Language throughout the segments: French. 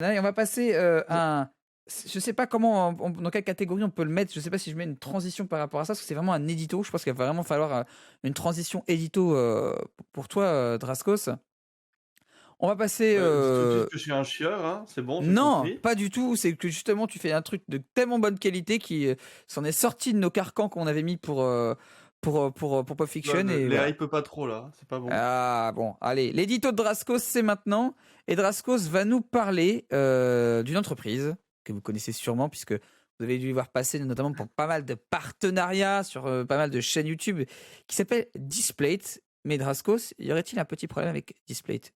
Allez, on va passer à un. Je sais pas comment, dans quelle catégorie on peut le mettre. Je sais pas si je mets une transition par rapport à ça, parce que c'est vraiment un édito. Je pense qu'il va vraiment falloir une transition édito pour toi, Draskos. On va passer. Dis tout de suite que je suis un chieur, hein, c'est bon, j'ai Non, compris. pas du tout. C'est que justement, tu fais un truc de tellement bonne qualité qui s'en est sorti de nos carcans qu'on avait mis pour Pop Ouais, Fiction. Et les voilà. hype pas trop là, c'est pas bon. Ah bon, allez, l'édito de Draskos, c'est maintenant. Et Draskos va nous parler d'une entreprise que vous connaissez sûrement, puisque vous avez dû voir passer notamment pour pas mal de partenariats sur pas mal de chaînes YouTube, qui s'appelle Displate. Mais Draskos, y aurait-il un petit problème avec Displate?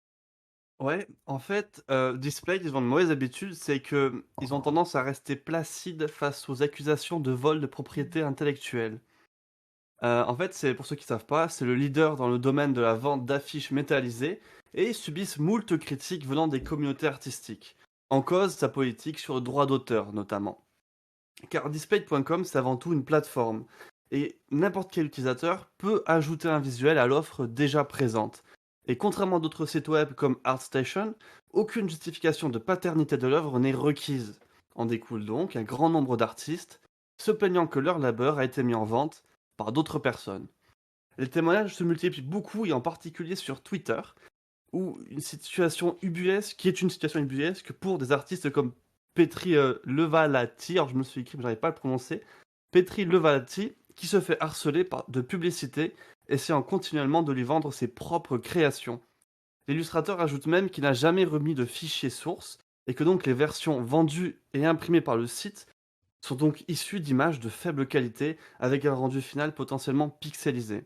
Ouais, en fait, Display, ils ont une mauvaise habitude, c'est que ils ont tendance à rester placides face aux accusations de vol de propriété intellectuelle. En fait, c'est pour ceux qui savent pas, c'est le leader dans le domaine de la vente d'affiches métallisées et ils subissent moult critiques venant des communautés artistiques. En cause, sa politique sur le droit d'auteur, notamment. Car Display.com, c'est avant tout une plateforme et n'importe quel utilisateur peut ajouter un visuel à l'offre déjà présente. Et contrairement à d'autres sites web comme ArtStation, aucune justification de paternité de l'œuvre n'est requise. En découle donc un grand nombre d'artistes se plaignant que leur labeur a été mis en vente par d'autres personnes. Les témoignages se multiplient beaucoup et en particulier sur Twitter, où qui est une situation ubuesque pour des artistes comme Petri Levalati, alors je me suis écrit mais j'arrive pas à le prononcer, Petri Levalati, qui se fait harceler de publicité, essayant continuellement de lui vendre ses propres créations. L'illustrateur ajoute même qu'il n'a jamais remis de fichier source, et que donc les versions vendues et imprimées par le site sont donc issues d'images de faible qualité, avec un rendu final potentiellement pixelisé.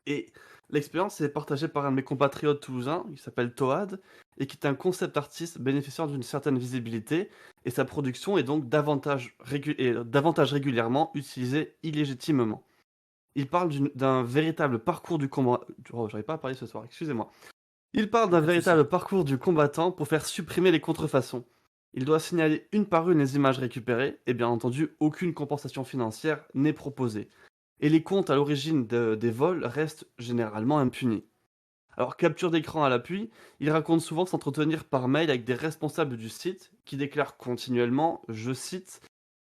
Et l'expérience est partagée par un de mes compatriotes toulousains, il s'appelle Toad, et qui est un concept artiste bénéficiant d'une certaine visibilité, et sa production est donc davantage régulièrement utilisée illégitimement. Il parle d'un véritable parcours du combat. Oh, j'arrive pas à parler ce soir, excusez-moi. Il parle d'un Pas de souci. véritable parcours du combattant pour faire supprimer les contrefaçons. Il doit signaler une par une les images récupérées, et bien entendu, aucune compensation financière n'est proposée. Et les comptes à l'origine des vols restent généralement impunis. Alors, capture d'écran à l'appui, il raconte souvent s'entretenir par mail avec des responsables du site qui déclarent continuellement, je cite,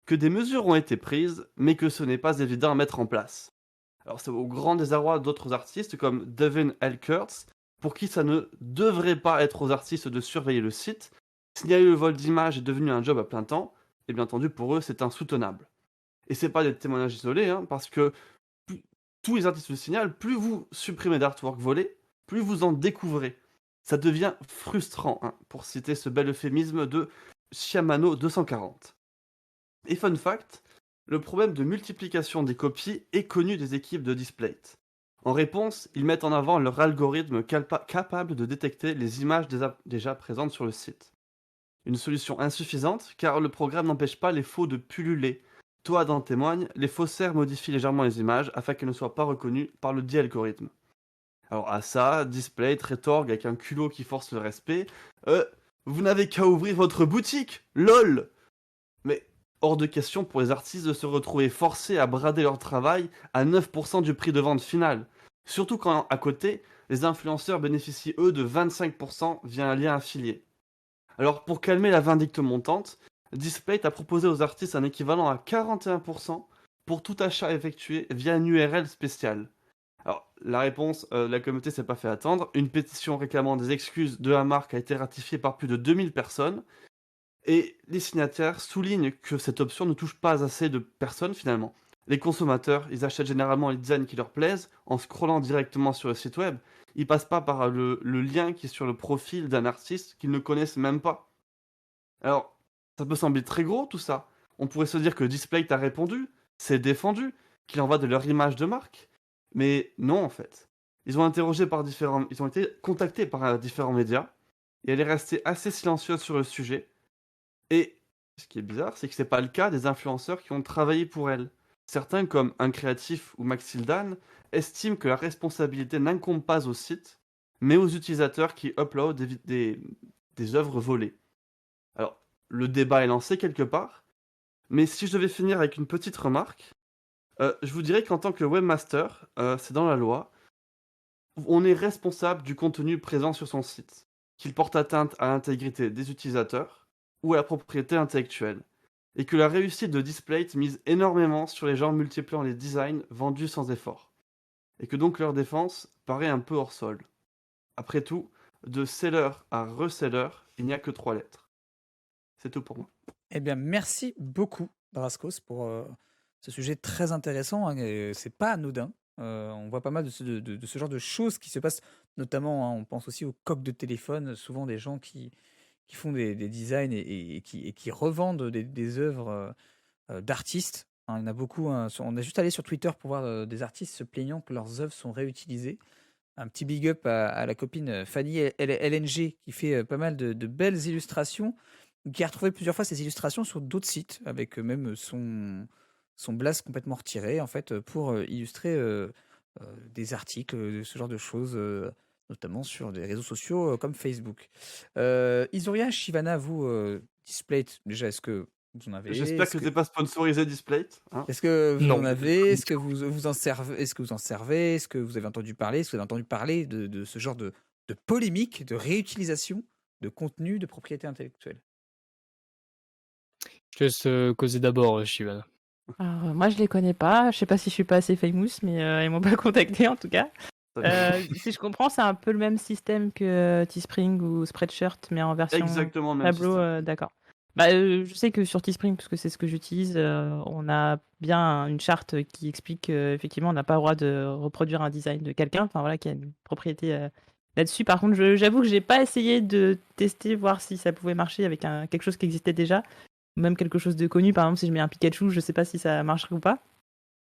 que des mesures ont été prises, mais que ce n'est pas évident à mettre en place. Alors, c'est au grand désarroi d'autres artistes comme Devin L. Kurtz, pour qui ça ne devrait pas être aux artistes de surveiller le site. Signaler le vol d'images est devenu un job à plein temps, et bien entendu, pour eux, c'est insoutenable. Et c'est pas des témoignages isolés, hein, parce que plus- tous les artistes le signalent, plus vous supprimez d'artwork volé, plus vous en découvrez. Ça devient frustrant, hein, pour citer ce bel euphémisme de Chiamano 240. Et fun fact, le problème de multiplication des copies est connu des équipes de Displate. En réponse, ils mettent en avant leur algorithme capable de détecter les images déjà présentes sur le site. Une solution insuffisante, car le programme n'empêche pas les faux de pulluler. Toad en témoigne, les faussaires modifient légèrement les images afin qu'elles ne soient pas reconnues par le dit algorithme. Alors à ça, Displate rétorque avec un culot qui force le respect. Vous n'avez qu'à ouvrir votre boutique, LOL. Mais hors de question pour les artistes de se retrouver forcés à brader leur travail à 9% du prix de vente final. Surtout quand, à côté, les influenceurs bénéficient eux de 25% via un lien affilié. Alors pour calmer la vindicte montante, Displate a proposé aux artistes un équivalent à 41% pour tout achat effectué via une URL spéciale. Alors la réponse de la communauté s'est pas fait attendre, une pétition réclamant des excuses de la marque a été ratifiée par plus de 2000 personnes, et les signataires soulignent que cette option ne touche pas assez de personnes finalement. Les consommateurs, ils achètent généralement les designs qui leur plaisent en scrollant directement sur le site web. Ils passent pas par le lien qui est sur le profil d'un artiste qu'ils ne connaissent même pas. Alors, ça peut sembler très gros tout ça. On pourrait se dire que Displate a répondu, c'est défendu, qu'il en va de leur image de marque. Mais non en fait. Ils ont été contactés par différents médias et elle est restée assez silencieuse sur le sujet. Et ce qui est bizarre, c'est que c'est pas le cas des influenceurs qui ont travaillé pour elle. Certains, comme un créatif ou Maxildan, estiment que la responsabilité n'incombe pas au site, mais aux utilisateurs qui uploadent des œuvres volées. Alors, le débat est lancé quelque part, mais si je devais finir avec une petite remarque, je vous dirais qu'en tant que webmaster, c'est dans la loi, on est responsable du contenu présent sur son site. qu'il porte atteinte à l'intégrité des utilisateurs ou à la propriété intellectuelle, et que la réussite de Displate mise énormément sur les gens multipliant les designs vendus sans effort, et que donc leur défense paraît un peu hors sol. Après tout, de seller à reseller, il n'y a que 3 lettres. C'est tout pour moi. Eh bien, merci beaucoup, Draskos, pour ce sujet très intéressant. Hein, et c'est pas anodin. On voit pas mal de ce genre de choses qui se passent, notamment, hein, on pense aussi aux coques de téléphone, souvent des gens qui font des designs et qui revendent des œuvres d'artistes. Hein, il y en a beaucoup. Hein, on a juste allé sur Twitter pour voir des artistes se plaignant que leurs œuvres sont réutilisées. Un petit big up à la copine Fanny LNG qui fait pas mal de belles illustrations, qui a retrouvé plusieurs fois ces illustrations sur d'autres sites avec même son blast complètement retiré en fait pour illustrer des articles, ce genre de choses, notamment sur des réseaux sociaux comme Facebook. Isoria, Shivana, vous, Displate, déjà, est-ce que vous en avez? J'espère que t'es pas sponsorisé Displate. Hein. Est-ce que vous en Non. avez? Est-ce que vous en servez? Est-ce que vous en servez? Est-ce que vous avez entendu parler? Est-ce que vous avez entendu parler de ce genre de polémique, de réutilisation de contenu de propriété intellectuelle? Je te laisse causer d'abord, Shivana. Alors, moi, je les connais pas. Je sais pas si je suis pas assez famous, mais ils m'ont pas contacté en tout cas. Si je comprends, c'est un peu le même système que Teespring ou Spreadshirt, mais en version Exactement le même tableau. système. D'accord. Je sais que sur Teespring, parce que c'est ce que j'utilise, on a bien une charte qui explique qu'effectivement, on n'a pas le droit de reproduire un design de quelqu'un, enfin voilà, qui a une propriété là-dessus. Par contre, j'avoue que j'ai pas essayé de tester, voir si ça pouvait marcher avec quelque chose qui existait déjà, ou même quelque chose de connu. Par exemple, si je mets un Pikachu, je sais pas si ça marcherait ou pas.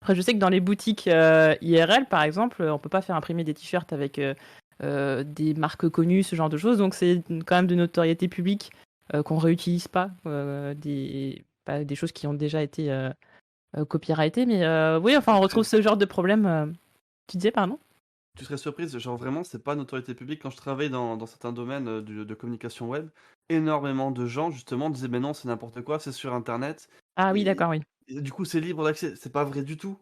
Après, je sais que dans les boutiques IRL, par exemple, on peut pas faire imprimer des t-shirts avec des marques connues, ce genre de choses. Donc, c'est quand même de notoriété publique qu'on réutilise pas, des choses qui ont déjà été copyrightées. Mais oui, enfin, on retrouve ce genre de problème. Tu disais, pardon? Tu serais surprise, genre vraiment, c'est pas notoriété publique. Quand je travaille dans certains domaines de communication web, énormément de gens justement disaient mais non, c'est n'importe quoi, c'est sur internet. Ah oui, Et- d'accord, oui. et du coup, c'est libre d'accès. C'est pas vrai du tout.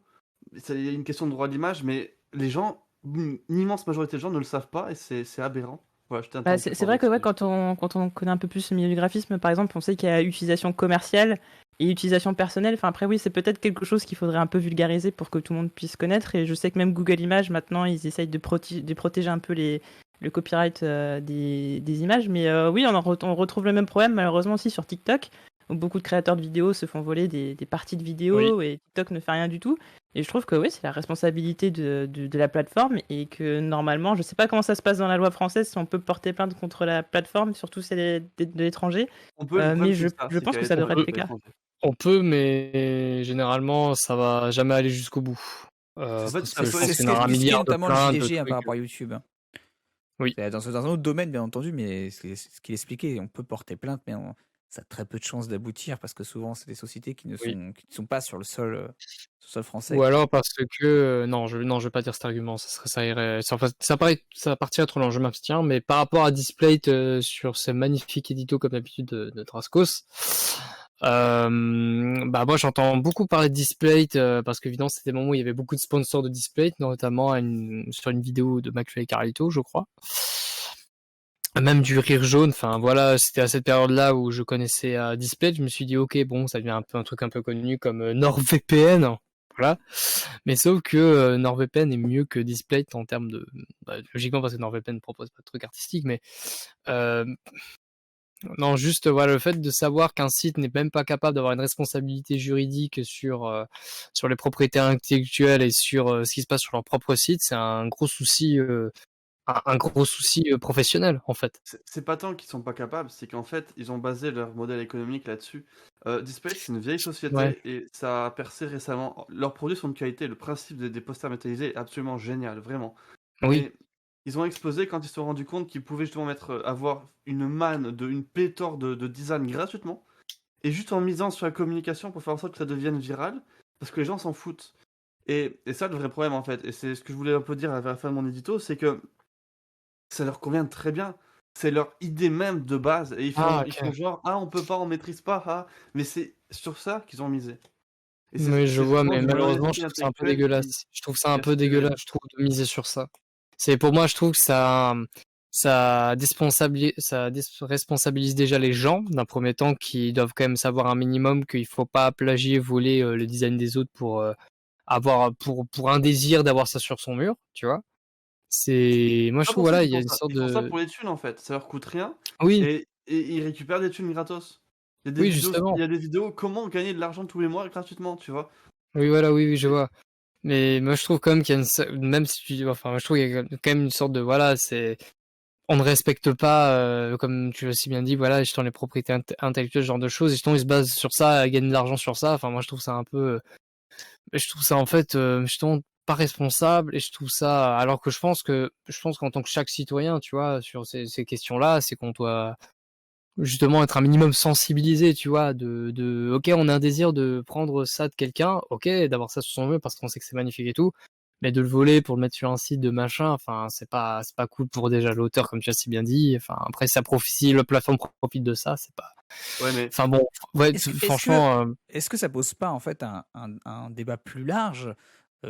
C'est une question de droit de l'image, mais les gens, une immense majorité de gens ne le savent pas et c'est aberrant. Voilà, je t'ai interrompu C'est pour vrai que ouais, dire. quand on connaît un peu plus le milieu du graphisme, par exemple, on sait qu'il y a utilisation commerciale et utilisation personnelle. Enfin, après, oui, c'est peut-être quelque chose qu'il faudrait un peu vulgariser pour que tout le monde puisse connaître. Et je sais que même Google Images, maintenant, ils essayent de protéger un peu le copyright des images. Mais oui, on retrouve le même problème, malheureusement, aussi sur TikTok, où beaucoup de créateurs de vidéos se font voler des parties de vidéos et TikTok ne fait rien du tout. Et je trouve que oui, c'est la responsabilité de la plateforme et que normalement, je sais pas comment ça se passe dans la loi française, si on peut porter plainte contre la plateforme, surtout celle de l'étranger, On peut, le problème, mais c'est ça, je c'est pense que qu'elle ça est devrait être le à cas. l'étranger. On peut, mais généralement, ça va jamais aller jusqu'au bout. En fait, Parce ça que je peut pense C'est être- qu'il ce y en aura un qu'expliquait milliard de notamment le plaintes, de JDG hein, par trucs. rapport à YouTube. Oui. C'est dans un autre domaine, bien entendu, mais c'est ce qu'il expliquait. On peut porter plainte, mais ça a très peu de chances d'aboutir parce que souvent, c'est des sociétés qui ne Oui. sont pas sur le sol français. Ou alors parce que non, je vais pas dire cet argument, ça irait, ça partirait trop loin, je m'abstiens. Mais par rapport à Displate sur ces magnifiques éditos comme d'habitude de Draskos, bah moi j'entends beaucoup parler de Displate parce qu'évidemment c'était le moment où il y avait beaucoup de sponsors de Displate, notamment sur une vidéo de McFly et Carlito, je crois. Même du Rire Jaune, enfin voilà, c'était à cette période-là où je connaissais Displate, je me suis dit ok bon, ça devient un peu un truc un peu connu comme NordVPN, voilà. Mais sauf que NordVPN est mieux que Displate en termes de, logiquement parce que NordVPN ne propose pas de trucs artistiques, mais non, juste voilà le fait de savoir qu'un site n'est même pas capable d'avoir une responsabilité juridique sur les propriétés intellectuelles et sur ce qui se passe sur leur propre site, c'est un gros souci. Un gros souci professionnel en fait. C'est pas tant qu'ils sont pas capables, c'est qu'en fait, ils ont basé leur modèle économique là-dessus. Displate, c'est une vieille société Ouais. et ça a percé récemment. Leurs produits sont de qualité. Le principe des posters métallisés est absolument génial, vraiment. Oui. Mais ils ont explosé quand ils se sont rendus compte qu'ils pouvaient justement avoir une manne, une pléthore de design gratuitement et juste en misant sur la communication pour faire en sorte que ça devienne viral parce que les gens s'en foutent. Et ça, le vrai problème en fait, et c'est ce que je voulais un peu dire à la fin de mon édito, c'est que ça leur convient très bien. C'est leur idée même de base. Et ils font genre, ah, on peut pas, on maîtrise pas, ah. Mais c'est sur ça qu'ils ont misé. Et Oui, je vois, vraiment mais du malheureusement, je monolithisme trouve ça un peu intellectuel dégueulasse. Je trouve ça un qui est peu assez terrible. dégueulasse, je trouve, de miser sur ça. Pour moi, je trouve que ça, ça responsabilise déjà les gens, d'un premier temps, qui doivent quand même savoir un minimum qu'il faut pas plagier, voler le design des autres pour pour un désir d'avoir ça sur son mur, tu vois. Moi je Pas trouve pour ça voilà, il qu'ils y a font une ça. sorte Ils font ça de pour les thunes en fait. Ça leur coûte rien oui, et ils récupèrent des thunes gratos. oui Il justement. y a des vidéos comment gagner de l'argent tous les mois gratuitement, tu vois. Oui voilà, oui, je Et- vois. Mais moi je trouve quand même qu'il y a même si tu enfin moi, je trouve qu'il y a quand même une sorte de voilà, c'est on ne respecte pas comme tu l'as si bien dit voilà, justement les propriétés intellectuelles, ce genre de choses, et justement ils se basent sur ça, gagnent de l'argent sur ça. Enfin moi je trouve ça un peu je trouve ça en fait justement pas responsable, et je trouve ça alors que je pense qu'en tant que chaque citoyen, tu vois, sur ces questions-là, c'est qu'on doit justement être un minimum sensibilisé, tu vois, OK, on a un désir de prendre ça de quelqu'un, OK, d'avoir ça sur son mur parce qu'on sait que c'est magnifique et tout, mais de le voler pour le mettre sur un site de machin, enfin, c'est pas cool pour déjà l'auteur, comme tu as si bien dit. Enfin, après, ça profite, si la plateforme profite de ça, c'est pas. Ouais, mais Enfin bon, ouais, Est-ce que, est-ce que, franchement, est-ce que ça pose pas en fait un débat plus large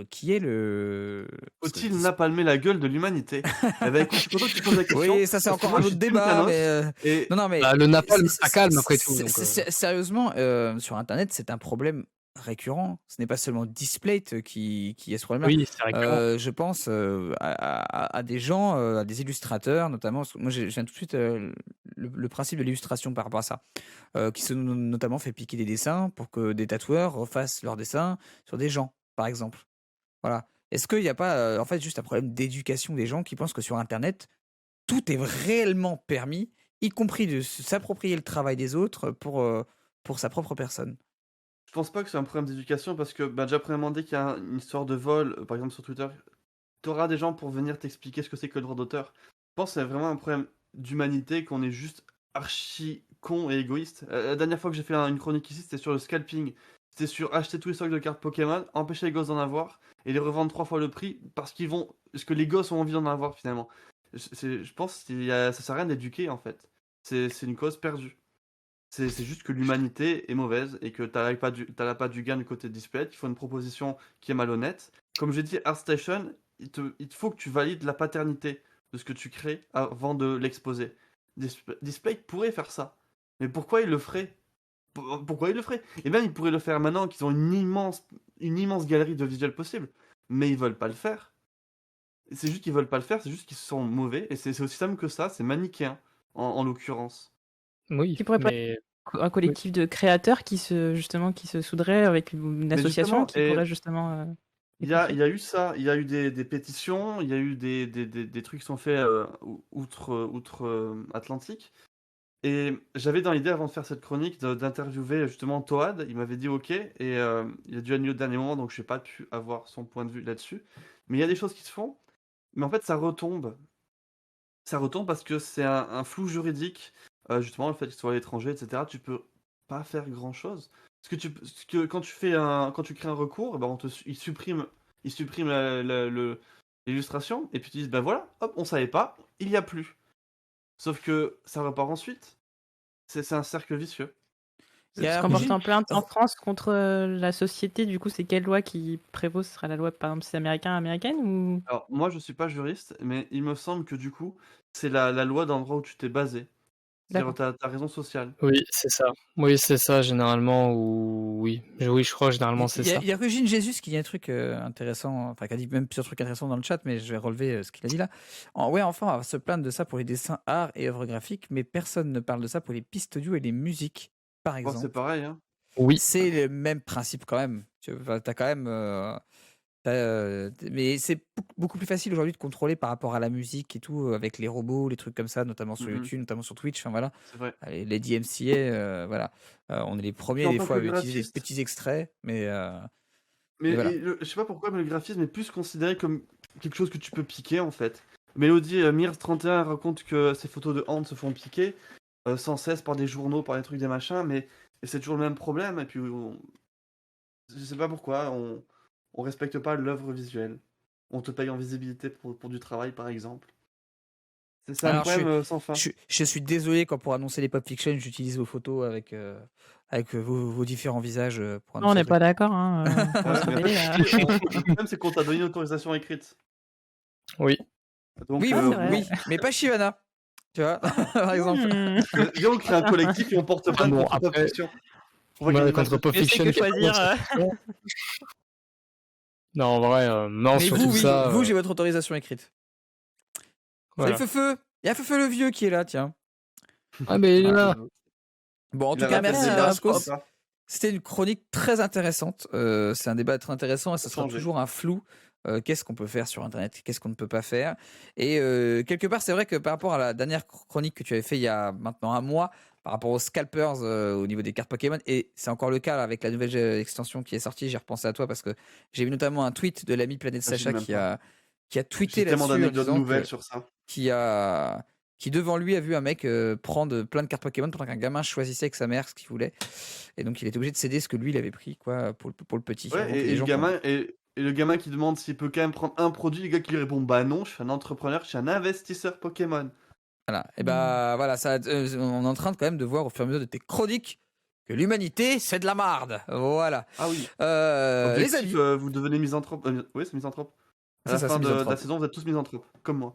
qui est le. Parce que faut-il napalmer la gueule de l'humanité? Eh ben écoute, je suis content que tu poses la question. Oui, ça c'est Parce que encore moi, un je autre suis Team débat, Thanos, mais et non, non, mais bah, le napalm, ça calme après tout. sérieusement, sur Internet, c'est un problème récurrent. Ce n'est pas seulement Displate qui a ce problème-là. Oui, c'est récurrent. Je pense à des gens, à des illustrateurs, notamment. Moi, je viens tout de suite le principe de l'illustration par rapport à ça, qui se notamment fait piquer des dessins pour que des tatoueurs refassent leurs dessins sur des gens, par exemple. Voilà. Est-ce qu'il n'y a pas, en fait, juste un problème d'éducation des gens qui pensent que sur Internet, tout est réellement permis, y compris de s'approprier le travail des autres pour sa propre personne? je pense pas que c'est un problème d'éducation parce que, bah, déjà, premièrement, dès qu'il y a une histoire de vol, par exemple sur Twitter, t'auras des gens pour venir t'expliquer ce que c'est que le droit d'auteur. Je pense que c'est vraiment un problème d'humanité, qu'on est juste archi con et égoïste. La dernière fois que j'ai fait une chronique ici, c'était sur le scalping. C'était sur acheter tous les stocks de cartes Pokémon, empêcher les gosses d'en avoir et les revendre 3 fois le prix parce parce que les gosses ont envie d'en avoir finalement. Je pense que ça sert à rien d'éduquer en fait. C'est une cause perdue. C'est juste que l'humanité est mauvaise et que t'as pas du gain du côté de Display. Il faut une proposition qui est malhonnête. Comme j'ai dit, ArtStation, il te faut que tu valides la paternité de ce que tu crées avant de l'exposer. Display pourrait faire ça. Mais pourquoi il le ferait? Pourquoi il le ferait? Et même ils pourraient le faire maintenant qu'ils ont une immense galerie de visuels possibles. Mais ils veulent pas le faire. C'est juste qu'ils veulent pas le faire, c'est juste qu'ils sont mauvais. Et c'est aussi simple que ça, c'est manichéen, en l'occurrence. Oui, Qui pourrait pas mais être un collectif de créateurs qui se soudrait avec une Mais association justement, qui pourrait justement. il y a eu ça, il y a eu des pétitions, il y a eu des trucs qui sont faits outre Atlantique. Et j'avais dans l'idée, avant de faire cette chronique, d'interviewer justement Toad. Il m'avait dit OK, et il a dû annuler au dernier moment, donc je n'ai pas pu avoir son point de vue là-dessus. Mais il y a des choses qui se font, mais en fait ça retombe. Ça retombe parce que c'est un flou juridique, justement le fait qu'il soit à l'étranger, etc. Tu peux pas faire grand-chose. Parce que quand tu crées un recours, ben il supprime l'illustration, et puis tu dis, ben voilà, hop, on savait pas, il y a plus. Sauf que ça repart ensuite. C'est un cercle vicieux. Il y a Parce qu'en portant Régine- plainte en France contre la société, du coup, c'est quelle loi qui prévaut? Ce sera la loi, par exemple, si c'est américaine ou. Alors, moi, je suis pas juriste, mais il me semble que du coup, c'est la loi dans l'endroit où tu t'es basé. C'est-à-dire D'accord. ta raison sociale. oui, c'est ça. Oui, c'est ça généralement, ou oui, oui, je crois généralement c'est ça. Il y a Régine Jésus qui dit un truc intéressant, enfin qui a dit même plusieurs trucs intéressants dans le chat, mais je vais relever ce qu'il a dit là. Ouais, enfin, on va se plaindre de ça pour les dessins art et œuvres graphiques, mais personne ne parle de ça pour les pistes audio et les musiques, par Moi, c'est exemple. pareil, hein. Oui, C'est le même principe quand même. Tu vois, t'as quand même. Mais c'est beaucoup plus facile aujourd'hui de contrôler par rapport à la musique et tout, avec les robots, les trucs comme ça, notamment sur Mhm, YouTube, notamment sur Twitch. Enfin voilà, c'est vrai. les DMCA, voilà. On est les premiers Puis en des tant fois que à utiliser des graphiste, petits extraits, mais mais voilà. je sais pas pourquoi, mais le graphisme est plus considéré comme quelque chose que tu peux piquer en fait. Mélodie Mears31 raconte que ses photos de Hand se font piquer sans cesse par des journaux, par des trucs, des machins, mais c'est toujours le même problème. Et puis, je sais pas pourquoi, on respecte pas l'œuvre visuelle. On te paye en visibilité pour du travail, par exemple. C'est un Alors, problème sans fin. je suis désolé quand pour annoncer les Pop Fiction, j'utilise vos photos avec vos différents visages pour Non, on annoncer n'est le pas truc. d'accord, hein. On va se Mais rebeller, là. le problème, c'est qu'on t'a donné une autorisation écrite. oui. Donc, Oui, Ah, vous, c'est vrai. oui, mais pas Shyvana. Tu vois, par exemple. viens, on crée un collectif et on porte plainte bon, contre Pop après- Fiction. On voit qu'il y a Ouais, une image contre de- Pop Mieux c'est Fiction. que qui a pas choisir. d'inscription. Non, en vrai, non, Mais surtout vous, oui, ça. vous, j'ai votre autorisation écrite. Voilà. Salut Feufeu. Il y a Feufeu le vieux qui est là, tiens. Ah, mais il est là. Bon, en Il tout a cas, raté merci des Draskos. dates, C'était une chronique très intéressante. C'est un débat très intéressant et ça sera Changer. toujours un flou. Qu'est-ce qu'on peut faire sur Internet, qu'est-ce qu'on ne peut pas faire. Et quelque part, c'est vrai que par rapport à la dernière chronique que tu avais fait il y a maintenant un mois, par rapport aux scalpers au niveau des cartes Pokémon, et c'est encore le cas là, avec la nouvelle extension qui est sortie, j'ai repensé à toi parce que j'ai vu notamment un tweet de l'ami Planète Ah, j'ai Sacha même qui a tweeté J'ai tellement là-dessus en d'anecdotes disant nouvelles que, sur ça. qui devant lui a vu un mec prendre plein de cartes Pokémon pendant qu'un gamin choisissait avec sa mère ce qu'il voulait. Et donc il était obligé de céder ce que lui il avait pris quoi, pour le petit. Ouais, Donc, et, les et le gens gamin, et le gamin qui demande s'il peut quand même prendre un produit, le gars qui lui répond bah non, je suis un entrepreneur, je suis un investisseur Pokémon. Voilà, et bah voilà, ça, on est en train de, quand même de voir au fur et à mesure de tes chroniques que l'humanité c'est de la marde. Voilà. Ah oui. Les Objectif, amis, vous devenez misanthrope. Oui, c'est misanthrope. À c'est la ça, fin c'est de la misanthrope. saison, vous êtes tous misanthropes, comme moi.